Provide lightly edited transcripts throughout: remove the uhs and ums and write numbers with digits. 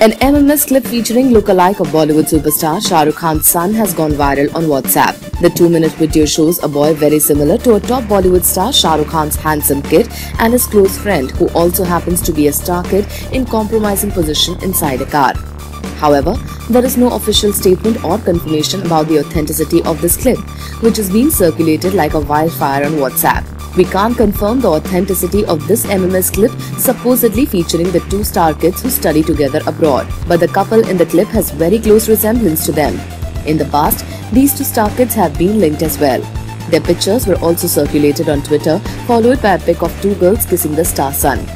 An MMS clip featuring lookalike of Bollywood superstar Shah Rukh Khan's son has gone viral on WhatsApp. The 2-minute video shows a boy very similar to a top Bollywood star Shah Rukh Khan's handsome kid and his close friend who also happens to be a star kid in compromising position inside a car. However, there is no official statement or confirmation about the authenticity of this clip, which is being circulated like a wildfire on WhatsApp. We can't confirm the authenticity of this MMS clip supposedly featuring the two star kids who study together abroad, but the couple in the clip has very close resemblance to them. In the past, these two star kids have been linked as well. Their pictures were also circulated on Twitter, followed by a pic of two girls kissing the star son.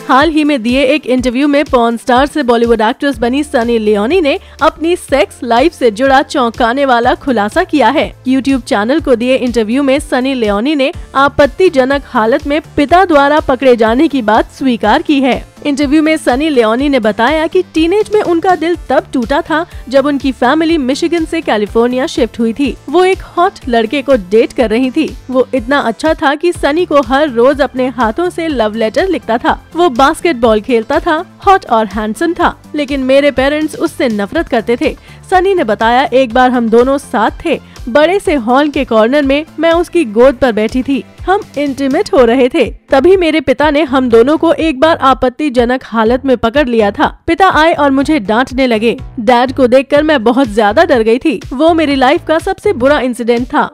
हाल ही में दिए एक interview में porn star से Bollywood actress बनी Sunny Leone ने अपनी sex life से जुड़ा चौंकाने वाला खुलासा किया है। YouTube चैनल को दिए इंटरव्यू में सनी लियोनी ने आपत्तिजनक हालत में पिता द्वारा पकड़े जाने की बात स्वीकार की है। इंटरव्यू में सनी लियोनी ने बताया कि टीनेज में उनका दिल तब टूटा था जब उनकी फैमिली मिशिगन से कैलिफोर्निया शिफ्ट हुई थी। वो एक हॉट लड़के को डेट कर रही थी। वो इतना अच्छा था कि सनी को हर रोज अपने हाथों से लव लेटर लिखता था। वो बास्केटबॉल खेलता था, हॉट और हैंडसम था, लेकिन मेरे पेरेंट्स उससे नफरत करते थे। सनी ने बताया, एक बार हम दोनों साथ थे, बड़े से हॉल के कॉर्नर में मैं उसकी गोद पर बैठी थी। हम इंटीमेट हो रहे थे। तभी मेरे पिता ने हम दोनों को एक बार आपत्तिजनक हालत में पकड़ लिया था। पिता आए और मुझे डांटने लगे। डैड को देखकर मैं बहुत ज्यादा डर गई थी। वो मेरी लाइफ का सबसे बुरा इंसिडेंट था।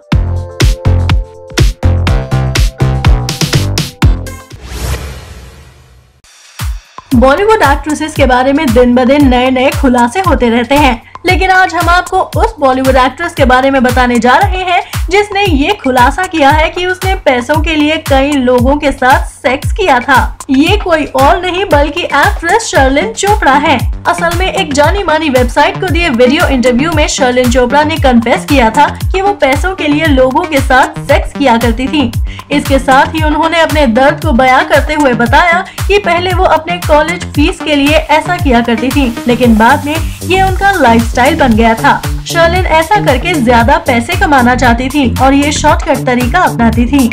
बॉलीवुड एक्ट्रेसेस के बारे में दिन ब दिन नए नए खुलासे होते रहते हैं, लेकिन आज हम आपको उस बॉलीवुड एक्ट्रेस के बारे में बताने जा रहे हैं जिसने ये खुलासा किया है कि उसने पैसों के लिए कई लोगों के साथ सेक्स किया था। ये कोई और नहीं बल्कि एक्ट्रेस शर्लिन चोपड़ा है। असल में एक जानी मानी वेबसाइट को दिए वीडियो इंटरव्यू में शर्लिन चोपड़ा ने कन्फेस किया था कि वो पैसों के लिए लोगों के साथ सेक्स किया करती थी। इसके साथ ही उन्होंने अपने दर्द को बयां करते हुए बताया कि पहले वो अपने कॉलेज फीस के लिए ऐसा किया करती थी, लेकिन बाद में ये उनका लाइफस्टाइल बन गया था। शर्लिन ऐसा करके ज्यादा पैसे कमाना चाहती थी और ये शॉर्टकट तरीका अपनाती थी।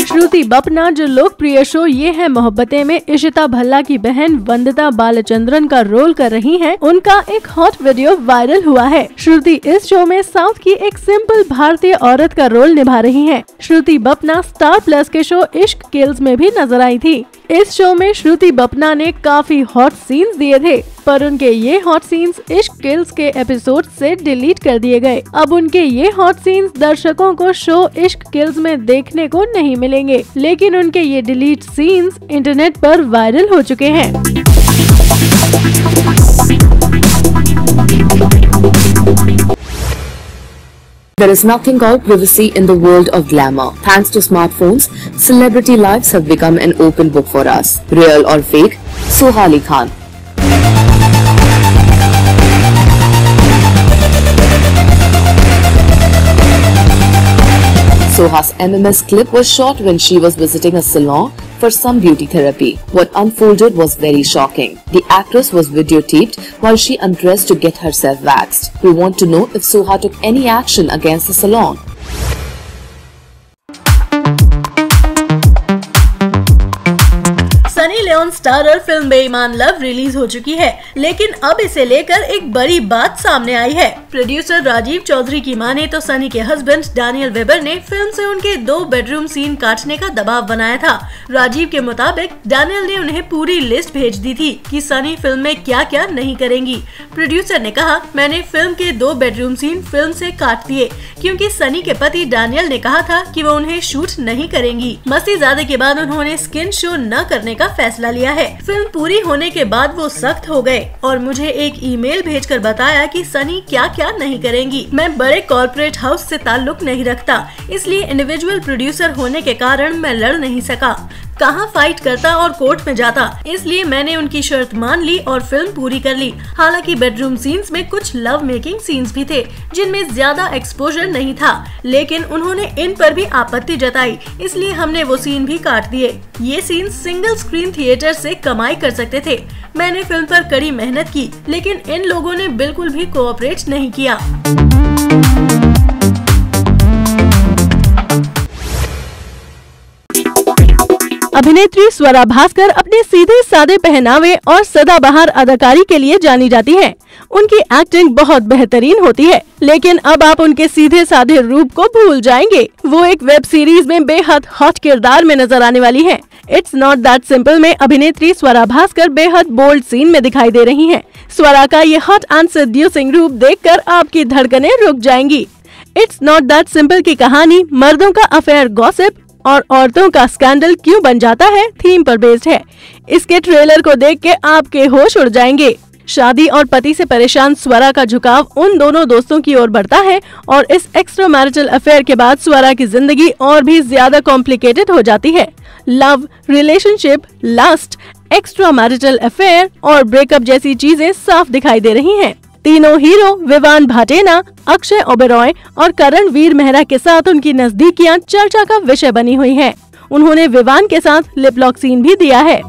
श्रुति बपना जो लोकप्रिय शो ये है मोहब्बतें में इशिता भल्ला की बहन वंदिता बालचंद्रन का रोल कर रही हैं, उनका एक हॉट वीडियो वायरल हुआ है। श्रुति इस शो में साउथ की एक सिंपल भारतीय औरत का रोल निभा रही हैं। श्रुति बपना स्टार प्लस के शो इश्क किल्स में भी नजर आई थी। इस शो में श्रुति बपना ने काफी हॉट सीन्स दिए थे, पर उनके ये हॉट सीन्स इश्क किल्स के एपिसोड से डिलीट कर दिए गए। अब उनके ये हॉट सीन्स दर्शकों को शो इश्क किल्स में देखने को नहीं मिलेंगे, लेकिन उनके ये डिलीट सीन्स इंटरनेट पर वायरल हो चुके हैं। There is nothing called privacy in the world of glamour. Thanks to smartphones, celebrity lives have become an open book for us. Real or fake? Sohali Khan. Soha's MMS clip was shot when she was visiting a salon for some beauty therapy. What unfolded was very shocking. The actress was videotaped while she undressed to get herself waxed. We want to know if Soha took any action against the salon. Sunny Leone starrer film Beiimaan love release हो चुकी है, लेकिन अब इसे लेकर एक बड़ी बात सामने आई है। प्रोड्यूसर राजीव चौधरी की माने तो सनी के हस्बैंड डैनियल वेबर ने फिल्म से उनके 2 बेडरूम सीन काटने का दबाव बनाया था। राजीव के मुताबिक डैनियल ने उन्हें पूरी लिस्ट भेज दी थी कि सनी फिल्म में क्या क्या नहीं करेंगी। प्रोड्यूसर ने कहा, मैंने फिल्म के 2 बेडरूम सीन फिल्म से काट दिए क्योंकि सनी के पति डैनियल ने कहा था कि वो उन्हें शूट नहीं करेंगी। मस्ती ज़्यादा के बाद उन्होंने स्किन शो न करने का फैसला लिया है। फिल्म पूरी होने के बाद वो सख्त हो गए और मुझे एक ईमेल भेजकर बताया कि सनी क्या क्या नहीं करेंगी। मैं बड़े कॉर्पोरेट हाउस से ताल्लुक नहीं रखता, इसलिए इंडिविजुअल प्रोड्यूसर होने के कारण मैं लड़ नहीं सका। कहाँ फाइट करता और कोर्ट में जाता, इसलिए मैंने उनकी शर्त मान ली और फिल्म पूरी कर ली। हालांकि बेडरूम सीन्स में कुछ लव मेकिंग सीन्स भी थे जिनमें ज्यादा एक्सपोजर नहीं था, लेकिन उन्होंने इन पर भी आपत्ति जताई, इसलिए हमने वो सीन भी काट दिए। ये सीन सिंगल स्क्रीन थिएटर से कमाई कर सकते थे। मैंने फिल्म पर कड़ी मेहनत की, लेकिन इन लोगों ने बिल्कुल भी कोऑपरेट नहीं किया। अभिनेत्री स्वरा भास्कर अपने सीधे सादे पहनावे और सदाबहार अदाकारी के लिए जानी जाती हैं। उनकी एक्टिंग बहुत बेहतरीन होती है, लेकिन अब आप उनके सीधे साधे रूप को भूल जाएंगे। वो एक वेब सीरीज में बेहद हॉट किरदार में नजर आने वाली हैं। इट्स नॉट दैट सिंपल में अभिनेत्री स्वरा भास्कर बेहद बोल्ड सीन में दिखाई दे रही हैं। स्वरा का ये हॉट एंड सेड्यूसिंग रूप देखकर आपकी धड़कनें रुक जाएंगी। इट्स नॉट दैट सिंपल की कहानी मर्दों का अफेयर गॉसिप और औरतों का स्कैंडल क्यों बन जाता है थीम पर बेस्ड है। इसके ट्रेलर को देख के आपके होश उड़ जाएंगे। शादी और पति से परेशान स्वरा का झुकाव उन दोनों दोस्तों की ओर बढ़ता है और इस एक्स्ट्रा मैरिटल अफेयर के बाद स्वरा की जिंदगी और भी ज्यादा कॉम्प्लिकेटेड हो जाती है। Love, relationship, lust, extra marital affair और ब्रेकअप जैसी चीजें साफ दिखाई दे रही हैं। तीनों हीरो विवान भाटेना, अक्षय ओबेरॉय और करणवीर मेहरा के साथ उनकी नजदीकियां चर्चा का विषय बनी हुई हैं। उन्होंने विवान के साथ लिप लॉक सीन भी दिया है।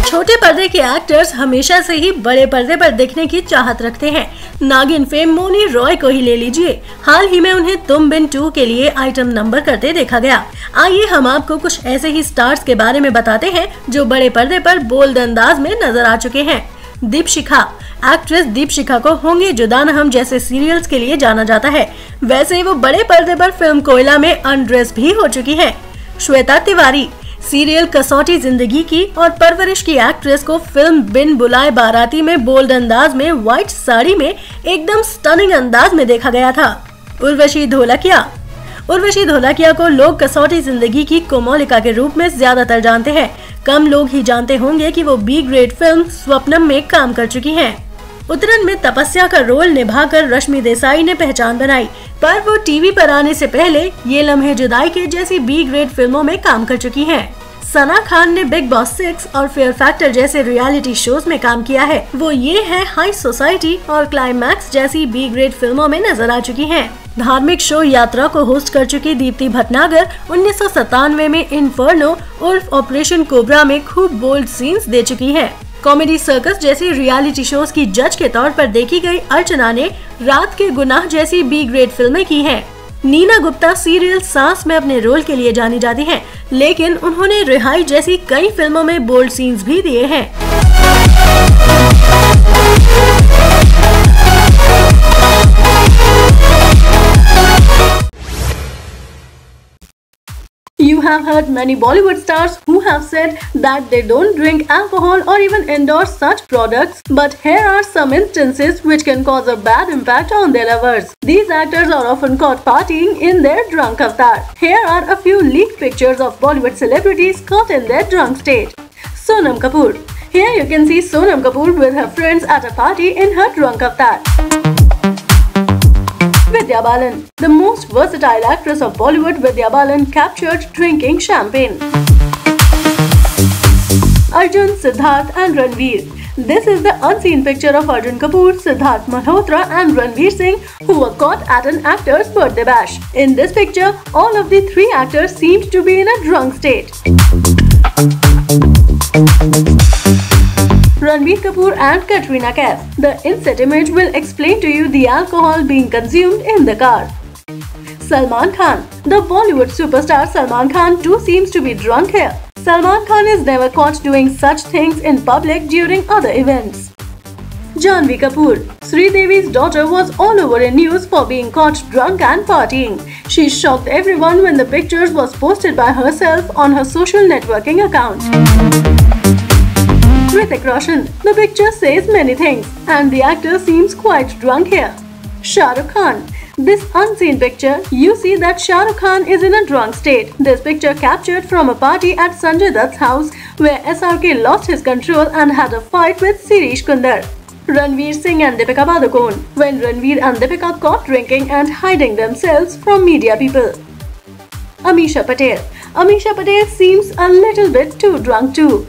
छोटे पर्दे के एक्टर्स हमेशा से ही बड़े पर्दे पर देखने की चाहत रखते हैं। नागिन फेम मोनी रॉय को ही ले लीजिए। हाल ही में उन्हें तुम बिन 2 के लिए आइटम नंबर करते देखा गया। आइए हम आपको कुछ ऐसे ही स्टार्स के बारे में बताते हैं जो बड़े पर्दे पर बोल्ड अंदाज में नजर आ चुके हैं। दीपशिखा। एक्ट्रेस दीपशिखा को होंगे जुदा न हम जैसे सीरियल्स के लिए जाना जाता है। वैसे ही वो बड़े पर्दे पर फिल्म कोयला में अनड्रेस भी हो चुकी है। श्वेता तिवारी। सीरियल कसौटी जिंदगी की और परवरिश की एक्ट्रेस को फिल्म बिन बुलाए बाराती में बोल्ड अंदाज में व्हाइट साड़ी में एकदम स्टनिंग अंदाज में देखा गया था। उर्वशी धोलकिया। उर्वशी धोलकिया को लोग कसौटी जिंदगी की कोमोलिका के रूप में ज्यादातर जानते हैं। कम लोग ही जानते होंगे कि वो बी ग्रेड फिल्म स्वप्नम में काम कर चुकी हैं। उत्तरन में तपस्या का रोल निभाकर रश्मि देसाई ने पहचान बनाई, पर वो टीवी पर आने से पहले ये लम्हे जुदाई के जैसी बी ग्रेड फिल्मों में काम कर चुकी हैं। सना खान ने बिग बॉस 6 और फेयर फैक्टर जैसे रियलिटी शोज में काम किया है। वो ये है हाई सोसाइटी और क्लाइमैक्स जैसी बी ग्रेड फिल्मों में नजर आ चुकी हैं। धार्मिक शो यात्रा को होस्ट कर चुकी दीप्ति भटनागर 1997 में इन्फर्नो उर्फ ऑपरेशन कोबरा में खूब बोल्ड सीन्स दे चुकी है। कॉमेडी सर्कस जैसी रियलिटी शोज की जज के तौर पर देखी गई अर्चना ने रात के गुनाह जैसी बी ग्रेड फिल्में की हैं। नीना गुप्ता सीरियल सांस में अपने रोल के लिए जानी जाती हैं, लेकिन उन्होंने रिहाई जैसी कई फिल्मों में बोल्ड सीन्स भी दिए हैं। You have heard many Bollywood stars who have said that they don't drink alcohol or even endorse such products, but here are some instances which can cause a bad impact on their lovers. These actors are often caught partying in their drunk avatar. Here are a few leaked pictures of Bollywood celebrities caught in their drunk state. Sonam Kapoor. Here you can see Sonam Kapoor with her friends at a party in her drunk avatar. Vidya Balan. The most versatile actress of Bollywood, Vidya Balan captured drinking champagne. Arjun, Siddharth and Ranveer. This is the unseen picture of Arjun Kapoor, Siddharth Malhotra and Ranveer Singh who were caught at an actor's birthday bash. In this picture, all of the three actors seemed to be in a drunk state. Ranbir Kapoor and Katrina Kaif. The inset image will explain to you the alcohol being consumed in the car. Salman Khan. The Bollywood superstar Salman Khan too seems to be drunk here. Salman Khan is never caught doing such things in public during other events. Janhvi Kapoor. Sridevi's daughter was all over in news for being caught drunk and partying. She shocked everyone when the pictures was posted by herself on her social networking account. Hrithik Roshan. The picture says many things and the actor seems quite drunk here. Shah Rukh Khan. This unseen picture, you see that Shah Rukh Khan is in a drunk state. This picture captured from a party at Sanjay Dutt's house where SRK lost his control and had a fight with Sirish Kundar. Ranveer Singh and Deepika Padukone, when Ranveer and Deepika caught drinking and hiding themselves from media people. Amisha Patel. Amisha Patel seems a little bit too drunk too.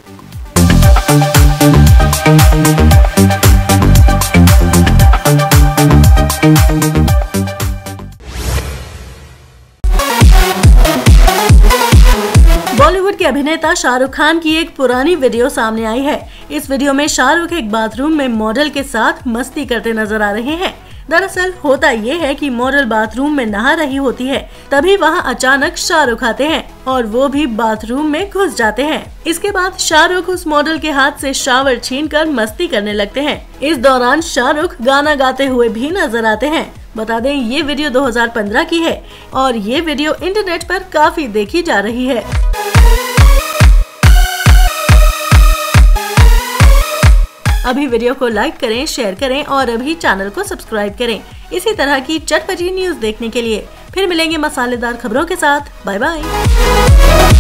Bollywood के अभिनेता शाहरुख खान की एक पुरानी video सामने आई है। इस video में शाहरुख एक बाथरूम में मॉडल के साथ मस्ती करते नजर आ रहे हैं। दरअसल होता ये है कि मॉडल बाथरूम में नहा रही होती है, तभी वहां अचानक शाहरुख आते हैं और वो भी बाथरूम में घुस जाते हैं। इसके बाद शाहरुख उस मॉडल के हाथ से शावर छीनकर मस्ती करने लगते हैं। इस दौरान शाहरुख गाना गाते हुए भी नजर आते हैं। बता दें, ये वीडियो 2015 की है और ये वीडियो इंटरनेट पर काफी देखी जा रही है। अभी वीडियो को लाइक करें, शेयर करें और अभी चैनल को सब्सक्राइब करें इसी तरह की चटपटी न्यूज देखने के लिए। फिर मिलेंगे मसालेदार खबरों के साथ। Bye bye.